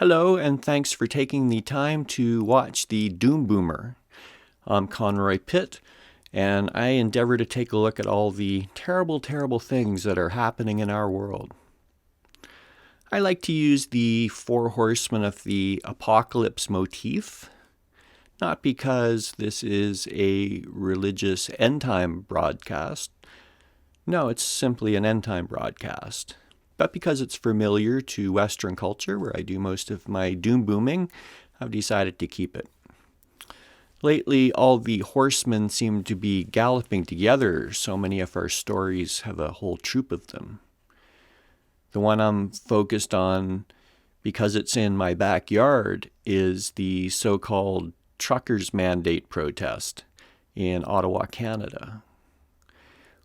Hello, and thanks for taking the time to watch the bOoMer. I'm Conroy Pitt, and I endeavor to take a look at all the terrible, terrible things that are happening in our world. I like to use the four horsemen of the apocalypse motif, not because this is a religious end-time broadcast. No, it's simply an end-time broadcast. But because it's familiar to Western culture, where I do most of my doom booming, I've decided to keep it. Lately, all the horsemen seem to be galloping together. So many of our stories have a whole troop of them. The one I'm focused on, because it's in my backyard, is the so-called truckers' mandate protest in Ottawa, Canada,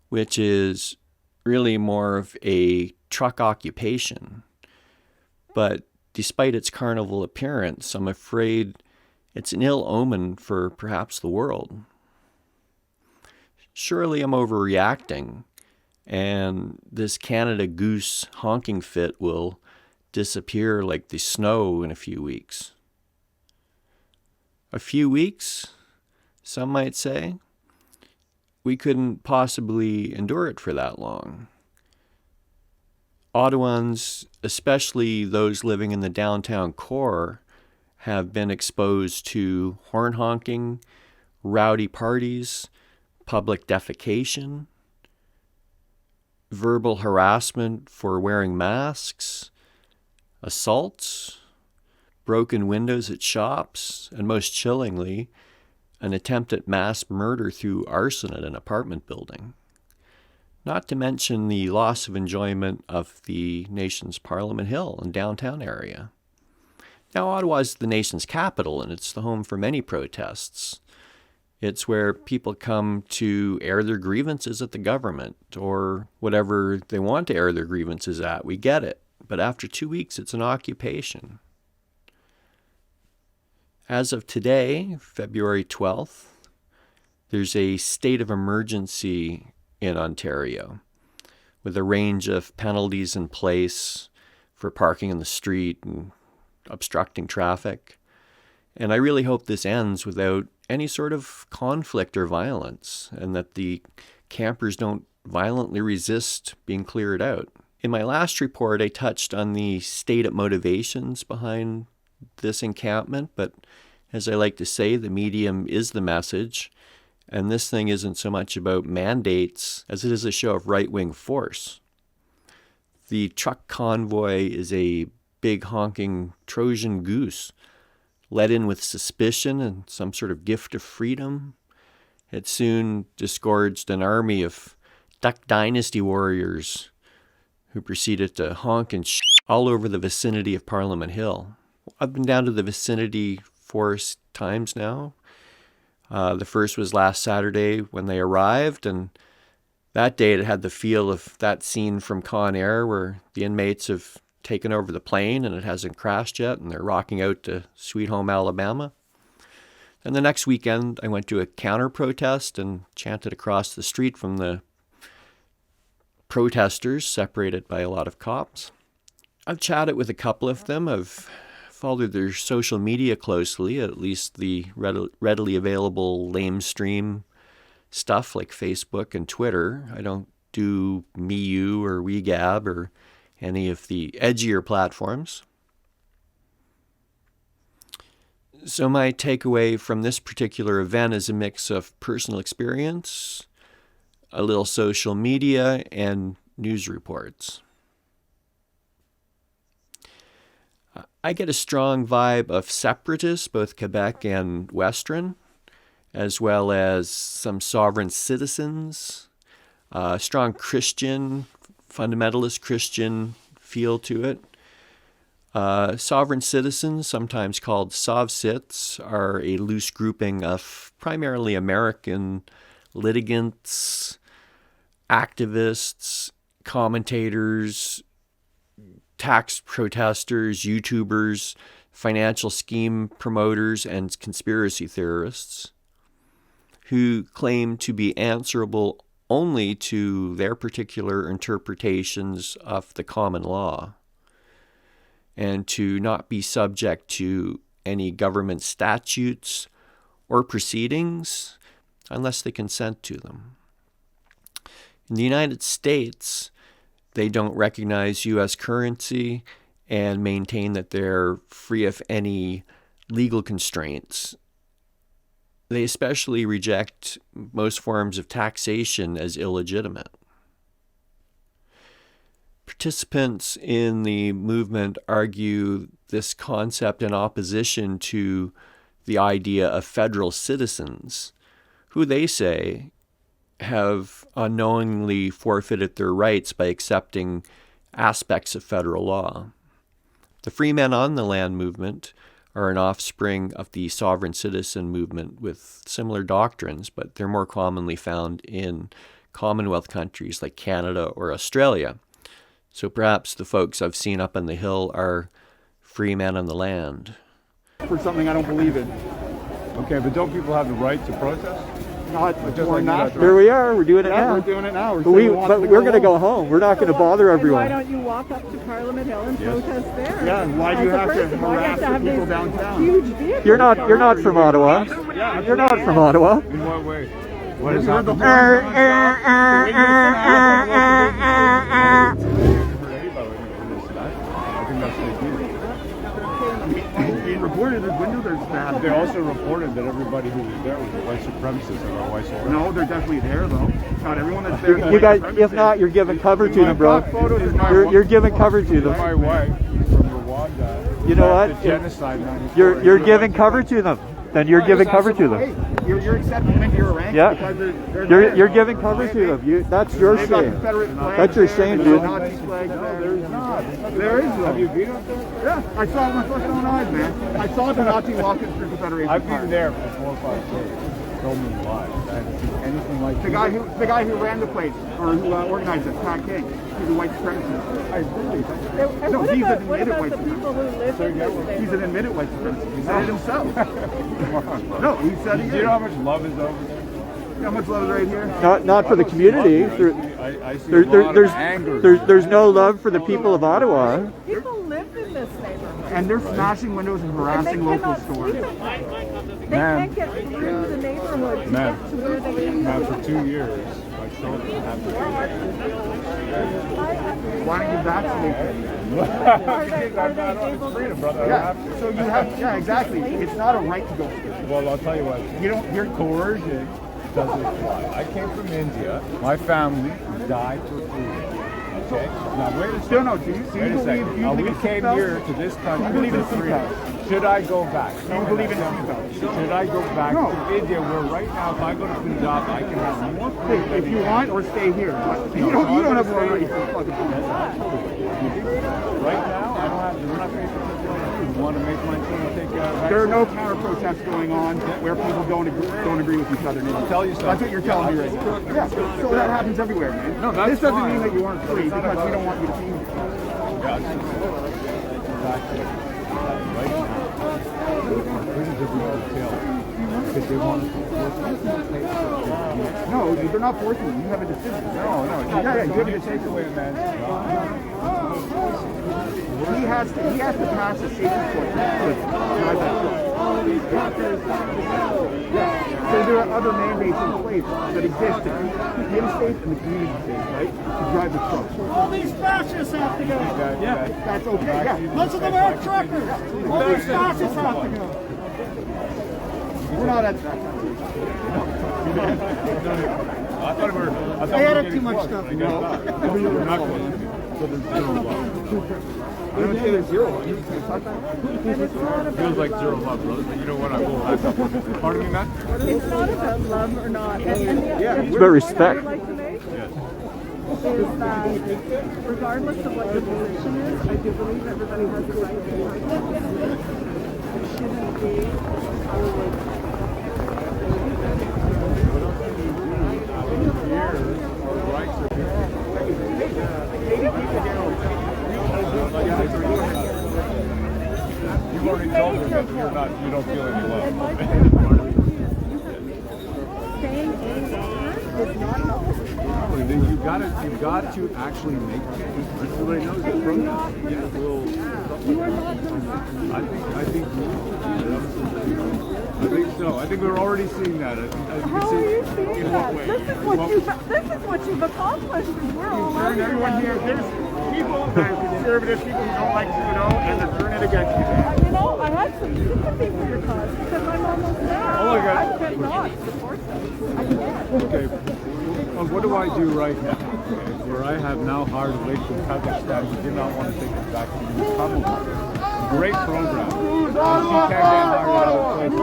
which is really more of a truck occupation. But despite its carnival appearance, I'm afraid it's an ill omen for perhaps the world. Surely I'm overreacting, and this Canada Goose honking fit will disappear like the snow in a few weeks. A few weeks, some might say. We couldn't possibly endure it for that long. Ottawans, especially those living in the downtown core, have been exposed to horn honking, rowdy parties, public defecation, verbal harassment for wearing masks, assaults, broken windows at shops, and most chillingly, an attempt at mass murder through arson at an apartment building. Not to mention the loss of enjoyment of the nation's Parliament Hill and downtown area. Now, Ottawa is the nation's capital, and it's the home for many protests. It's where people come to air their grievances at the government, or whatever they want to air their grievances at. We get it. But after 2 weeks, it's an occupation. As of today, February 12th, there's a state of emergency in Ontario, with a range of penalties in place for parking in the street and obstructing traffic. And I really hope this ends without any sort of conflict or violence, and that the campers don't violently resist being cleared out. In my last report, I touched on the stated motivations behind this encampment, but as I like to say, the medium is the message. And this thing isn't so much about mandates as it is a show of right-wing force. The truck convoy is a big honking Trojan goose, let in with suspicion and some sort of gift of freedom. It soon disgorged an army of Duck Dynasty warriors who proceeded to honk and all over the vicinity of Parliament Hill. I've been down to the vicinity 4 times now. The first was last Saturday when they arrived, and that day it had the feel of that scene from Con Air where the inmates have taken over the plane and it hasn't crashed yet, and they're rocking out to Sweet Home Alabama. And the next weekend I went to a counter-protest and chanted across the street from the protesters, separated by a lot of cops. I've chatted with a couple of them. I've followed their social media closely, at least the readily available lamestream stuff like Facebook and Twitter. I don't do MeU or WeGab or any of the edgier platforms. So my takeaway from this particular event is a mix of personal experience, a little social media, and news reports. I get a strong vibe of separatists, both Quebec and Western, as well as some sovereign citizens, a strong Christian, fundamentalist Christian feel to it. Sovereign citizens, sometimes called Sovcits, are a loose grouping of primarily American litigants, activists, commentators, tax protesters, YouTubers, financial scheme promoters, and conspiracy theorists who claim to be answerable only to their particular interpretations of the common law. and to not be subject to any government statutes or proceedings unless they consent to them. In the United States, they don't recognize U.S. currency and maintain that they're free of any legal constraints. They especially reject most forms of taxation as illegitimate. Participants in the movement argue this concept in opposition to the idea of federal citizens, who they say have unknowingly forfeited their rights by accepting aspects of federal law. The Free Men on the Land movement are an offspring of the sovereign citizen movement with similar doctrines, but they're more commonly found in Commonwealth countries like Canada or Australia. So perhaps the folks I've seen up on the Hill are free men on the land. For something I don't believe in. Okay, but don't people have the right to protest? We're not. Here we are. We're doing it now. We're doing it now. But we're going to go home. We're not going to bother everyone. Why don't you walk up to Parliament Hill and protest there? Yeah. Why do you have to harass the people downtown? Huge vehicles. You're not from Ottawa. You're not from Ottawa. In what way? What is heard the They reported his windows are smashed. They also reported that everybody who was there was a white supremacist or a white supremacist. No, they're definitely there though. Not everyone that's there. You guys, if not, you're giving cover to them, bro. You're giving cover to them. My wife from Rwanda. You know what? The genocide. You're giving cover to them. Then you're giving cover to them. You're accepting them into your ranks. Yeah. Because they're You're giving cover to them. That's your shame. That's your shame, dude. Nazi flags there. There's not. There is though. Have you been up there? Yeah, I saw it with my fucking own eyes, man. I saw the Nazi walking through the Federation. I've been there for 4 or 5 days. Told me lies. I haven't seen anything like the guy who ran the place or who organized it, Pat King. He's a white supremacist. I really And no, what he's about, an what admitted about white the people who live in this He's an neighborhood? admitted white supremacist. He said it himself. No, he said it. Do you know how much love is over there? How much love is right here? Not for the community. I see a lot of anger. There's no love for the people of Ottawa. People live in this neighborhood. And they're smashing windows and harassing local stores. They can't get through the neighborhood to get to where they can Now go. for 2 years, my children have to Why don't you vaccinate them? Are they able to? freedom, brother. Yeah, so you have, yeah, exactly. It's not a right to go. Well, I'll tell you what. Your coercion doesn't apply. I came from India. My family died for freedom. Okay? Now, wait a second. No, do you Wait a believe second. you We believe came seatbelts? here to this country believe in for freedom. seatbelts? Should I go back? Do you believe in seatbelts? Should I go back No. to India where right now if I go to Punjab I can have more freedom? If you want, or stay here. You don't have a right to fucking Right now I don't have we're not paying for you want to make my team take There are no counter protests going on where people don't agree with each other. I'll tell you something. That's what you're telling me right now. Yeah, so that happens everywhere, man. No, that's this doesn't fine. mean that you aren't free because we don't want you to be here. No, they're not forcing you. You have a decision. No. Yeah, you have a Take decision. away a man's job. He has to pass a safety course to drive that truck. Yeah. So there are other mandates in place that exist to keep him safe and the community safe, right? To drive the truck. All these fascists have to go. That's okay. Yeah. Listen to their truckers. All these fascists have to go. We're not at that. I thought we were. They added too much stuff. We're not close. I don't say there's zero. Feels like zero love, brother. But you know what? I will back up. Pardon me, man? It's not about love or not. And It's about respect. I'd like to make is that regardless of what your position is, I do believe everybody has the right to protest. It shouldn't be You've already told me that you don't feel any love. saying angry is not helpful. You got to actually make change. Everybody knows that protest. You are not going to I think so. I think we're already seeing that. How are you seeing that? This is what you've accomplished. We're all out here. Everyone here, there's people that are conservative, people who don't like Trudeau, and they're turning against you. You know, I had some sympathy for your cause because I'm almost there. Oh my God. I cannot support them. I can't. Okay. Well, what do I do right now? Okay, where I have now hired a lady from Kazakhstan who did not want to take us back to the Republic. Great program. And she can't get hired out of places.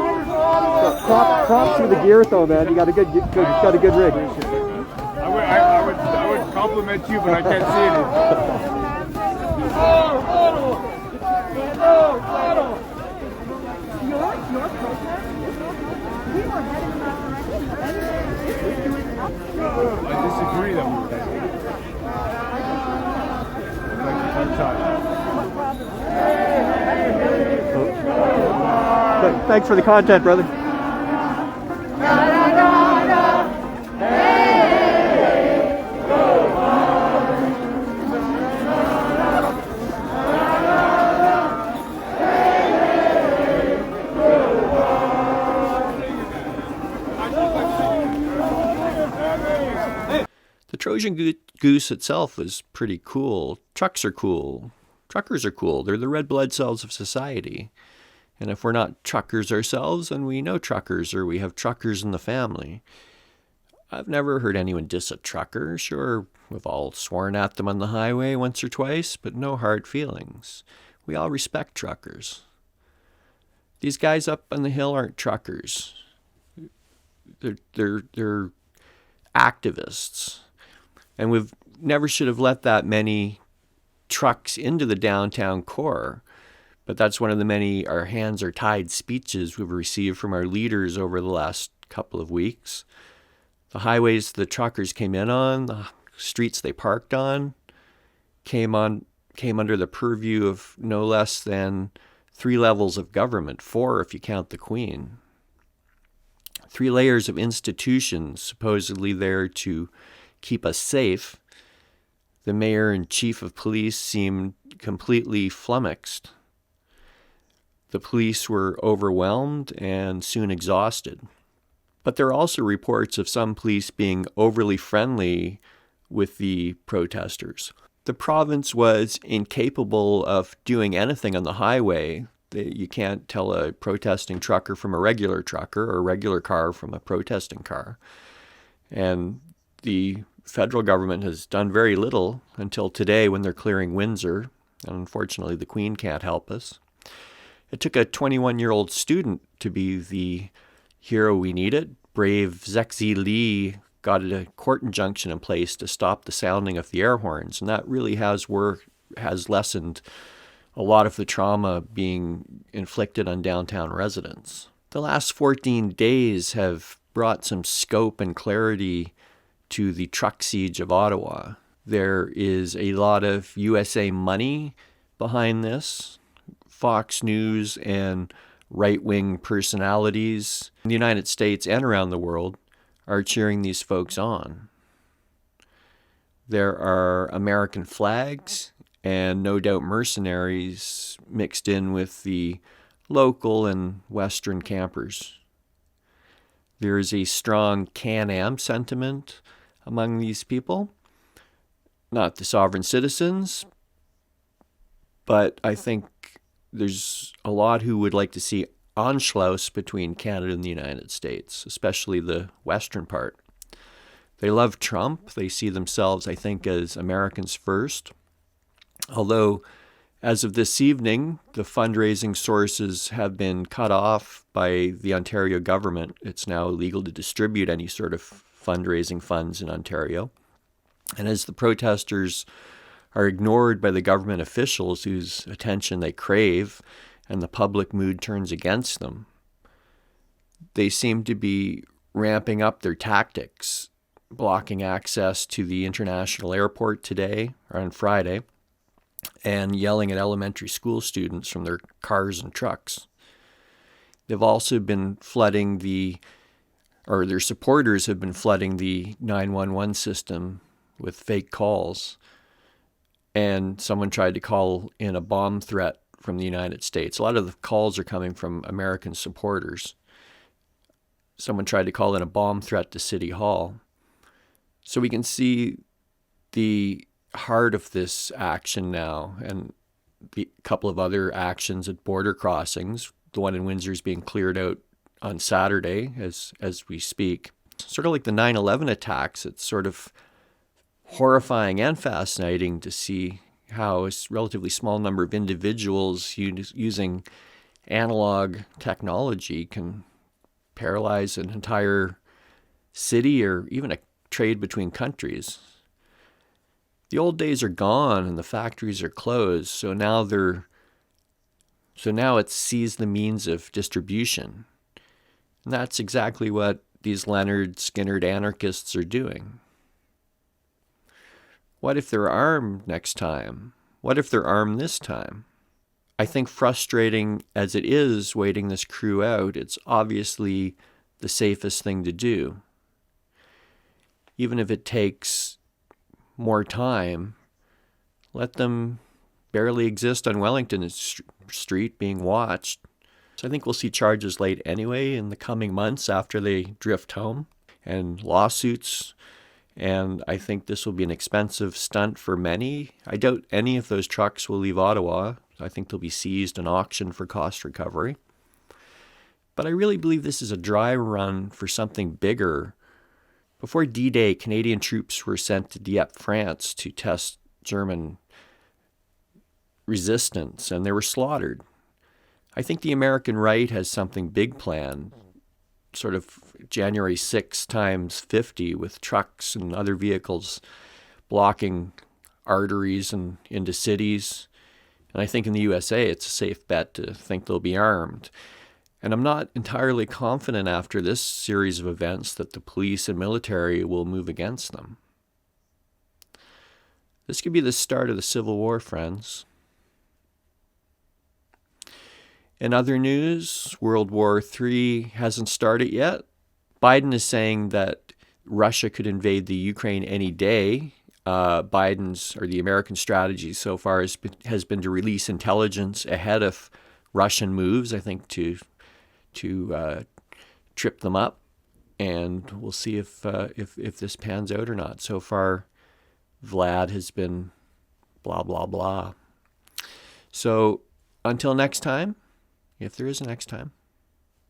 Props for the gear, though, man. You got a good rig. I would compliment you, but I can't see it. Your protest, we were heading in that direction. It's doing absolutely. I disagree that we were heading. Thank you for your time. Thanks for the content, brother. The Trojan Goose itself is pretty cool. Trucks are cool. Truckers are cool. They're the red blood cells of society. And if we're not truckers ourselves, then we know truckers, or we have truckers in the family. I've never heard anyone diss a trucker. Sure, we've all sworn at them on the highway once or twice, but no hard feelings. We all respect truckers. These guys up on the hill aren't truckers. They're activists. And we've never should have let that many trucks into the downtown core. But that's one of the many "our hands are tied" speeches we've received from our leaders over the last couple of weeks. The highways the truckers came in on, the streets they parked on, came under the purview of no less than 3 levels of government, 4 if you count the Queen. 3 layers of institutions supposedly there to keep us safe. The mayor and chief of police seemed completely flummoxed. The police were overwhelmed and soon exhausted. But there are also reports of some police being overly friendly with the protesters. The province was incapable of doing anything on the highway. You can't tell a protesting trucker from a regular trucker or a regular car from a protesting car. And the federal government has done very little until today when they're clearing Windsor. And unfortunately, the Queen can't help us. It took a 21-year-old student to be the hero we needed. Brave tHe got a court injunction in place to stop the sounding of the air horns, and that really has lessened a lot of the trauma being inflicted on downtown residents. The last 14 days have brought some scope and clarity to the truck siege of Ottawa. There is a lot of USA money behind this. Fox News and right-wing personalities in the United States and around the world are cheering these folks on. There are American flags and no doubt mercenaries mixed in with the local and Western campers. There is a strong Can-Am sentiment among these people. Not the sovereign citizens, but I think there's a lot who would like to see Anschluss between Canada and the United States, especially the western part. They love Trump. They see themselves, I think, as Americans first. Although, as of this evening, the fundraising sources have been cut off by the Ontario government. It's now illegal to distribute any sort of fundraising funds in Ontario. And as the protesters are ignored by the government officials whose attention they crave and the public mood turns against them, they seem to be ramping up their tactics, blocking access to the international airport today or on Friday, and yelling at elementary school students from their cars and trucks. They've also been flooding their supporters have been flooding the 911 system with fake calls. And someone tried to call in a bomb threat from the United States. A lot of the calls are coming from American supporters. Someone tried to call in a bomb threat to City Hall. So we can see the heart of this action now, and a couple of other actions at border crossings. The one in Windsor is being cleared out on Saturday as we speak. Sort of like the 9/11 attacks, it's sort of horrifying and fascinating to see how a relatively small number of individuals using analog technology can paralyze an entire city or even a trade between countries. The old days are gone and the factories are closed, so now it's seize the means of distribution. And that's exactly what these Leonard Skinner anarchists are doing. What if they're armed next time? What if they're armed this time? I think frustrating as it is waiting this crew out, it's obviously the safest thing to do. Even if it takes more time, let them barely exist on Wellington Street being watched. So I think we'll see charges laid anyway in the coming months after they drift home, and lawsuits. And I think this will be an expensive stunt for many. I doubt any of those trucks will leave Ottawa. I think they'll be seized and auctioned for cost recovery. But I really believe this is a dry run for something bigger. Before D-Day, Canadian troops were sent to Dieppe, France to test German resistance, and they were slaughtered. I think the American right has something big planned, sort of January 6 times 50 with trucks and other vehicles blocking arteries and into cities. And I think in the USA, it's a safe bet to think they'll be armed. And I'm not entirely confident after this series of events that the police and military will move against them. This could be the start of the Civil War, friends. In other news, World War III hasn't started yet. Biden is saying that Russia could invade the Ukraine any day. The American strategy so far has been to release intelligence ahead of Russian moves, I think, to trip them up. And we'll see if this pans out or not. So far, Vlad has been blah, blah, blah. So until next time, if there is a next time,